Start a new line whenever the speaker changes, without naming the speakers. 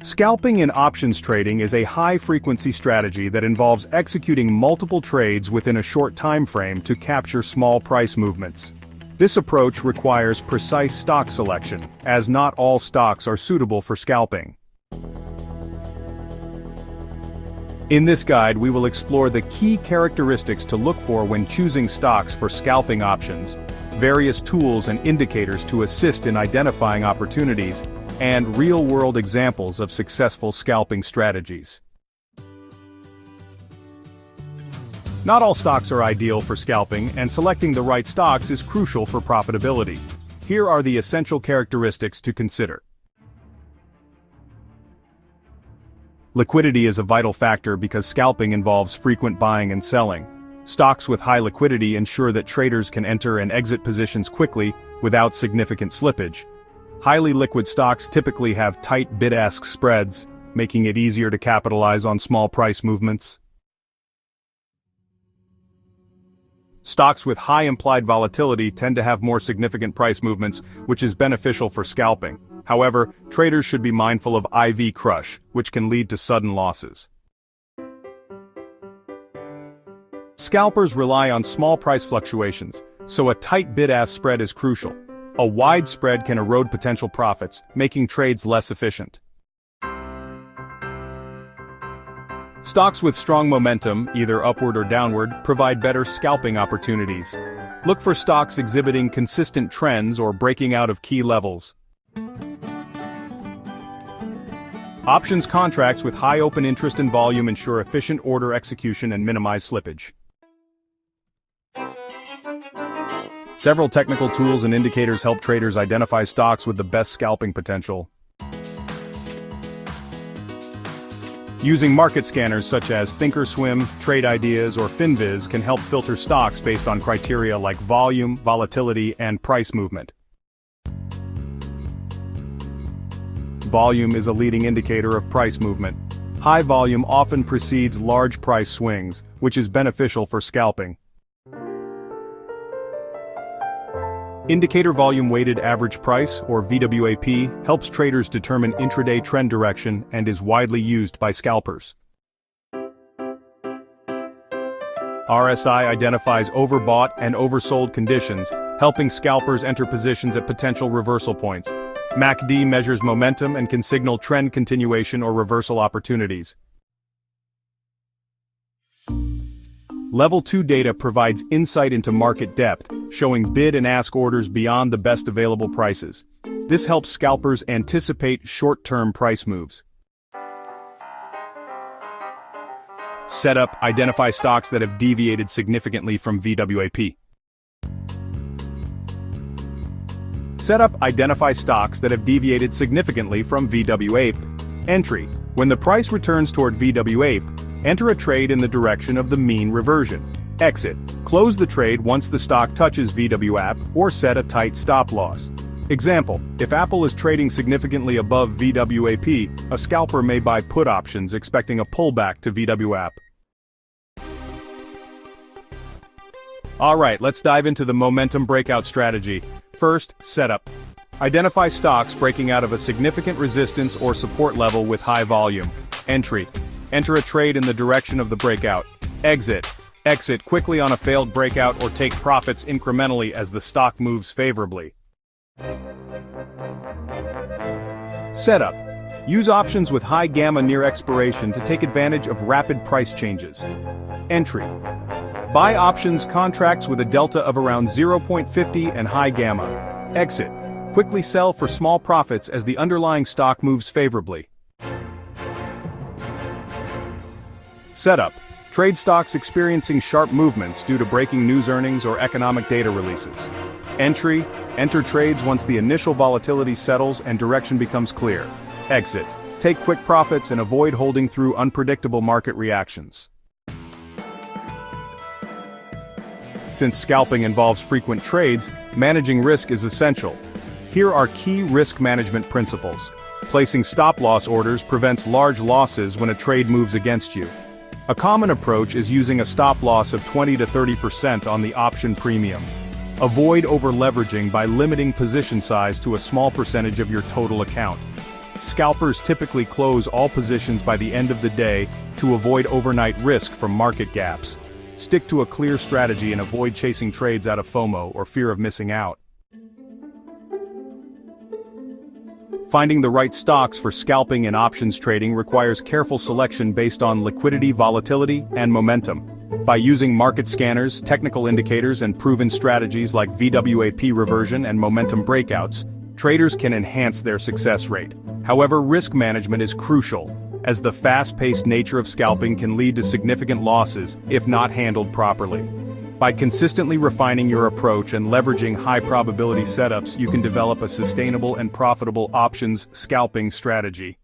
Scalping in options trading is a high-frequency strategy that involves executing multiple trades within a short time frame to capture small price movements. This approach requires precise stock selection, as not all stocks are suitable for scalping. In this guide, we will explore the key characteristics to look for when choosing stocks for scalping options, various tools and indicators to assist in identifying opportunities, and real-world examples of successful scalping strategies. Not all stocks are ideal for scalping, and selecting the right stocks is crucial for profitability. Here are the essential characteristics to consider. Liquidity is a vital factor because scalping involves frequent buying and selling. Stocks with high liquidity ensure that traders can enter and exit positions quickly without significant slippage. Highly liquid stocks typically have tight bid-ask spreads, making it easier to capitalize on small price movements. Stocks with high implied volatility tend to have more significant price movements, which is beneficial for scalping. However, traders should be mindful of IV crush, which can lead to sudden losses. Scalpers rely on small price fluctuations, so a tight bid-ask spread is crucial. A wide spread can erode potential profits, making trades less efficient. Stocks with strong momentum, either upward or downward, provide better scalping opportunities. Look for stocks exhibiting consistent trends or breaking out of key levels. Options contracts with high open interest and volume ensure efficient order execution and minimize slippage. Several technical tools and indicators help traders identify stocks with the best scalping potential. Using market scanners such as thinkorswim, Trade Ideas, or Finviz can help filter stocks based on criteria like volume, volatility, and price movement. Volume is a leading indicator of price movement. High volume often precedes large price swings, which is beneficial for scalping. Indicator volume weighted average price, or VWAP, helps traders determine intraday trend direction and is widely used by scalpers. RSI identifies overbought and oversold conditions, helping scalpers enter positions at potential reversal points. MACD measures momentum and can signal trend continuation or reversal opportunities. Level 2 data provides insight into market depth, showing bid and ask orders beyond the best available prices. This helps scalpers anticipate short-term price moves. Setup identifies stocks that have deviated significantly from VWAP. Setup identifies stocks that have deviated significantly from VWAP. Entry: when the price returns toward VWAP, enter a trade in the direction of the mean reversion. Exit: close the trade once the stock touches VWAP or set a tight stop loss. Example: if Apple is trading significantly above VWAP, a scalper may buy put options expecting a pullback to VWAP. Alright, let's dive into the momentum breakout strategy. First, setup. Identify stocks breaking out of a significant resistance or support level with high volume. Entry: enter a trade in the direction of the breakout. Exit: exit quickly on a failed breakout or take profits incrementally as the stock moves favorably. Setup: use options with high gamma near expiration to take advantage of rapid price changes. Entry: buy options contracts with a delta of around 0.50 and high gamma. Exit: quickly sell for small profits as the underlying stock moves favorably. Setup: trade stocks experiencing sharp movements due to breaking news earnings or economic data releases. Entry: enter trades once the initial volatility settles and direction becomes clear. Exit: take quick profits and avoid holding through unpredictable market reactions. Since scalping involves frequent trades, managing risk is essential. Here are key risk management principles. Placing stop-loss orders prevents large losses when a trade moves against you. A common approach is using a stop-loss of 20 to 30% on the option premium. Avoid over-leveraging by limiting position size to a small percentage of your total account. Scalpers typically close all positions by the end of the day to avoid overnight risk from market gaps. Stick to a clear strategy and avoid chasing trades out of FOMO or fear of missing out. Finding the right stocks for scalping and options trading requires careful selection based on liquidity, volatility, and momentum. By using market scanners, technical indicators, and proven strategies like VWAP reversion and momentum breakouts, traders can enhance their success rate. However, risk management is crucial, as the fast-paced nature of scalping can lead to significant losses if not handled properly. By consistently refining your approach and leveraging high-probability setups, you can develop a sustainable and profitable options scalping strategy.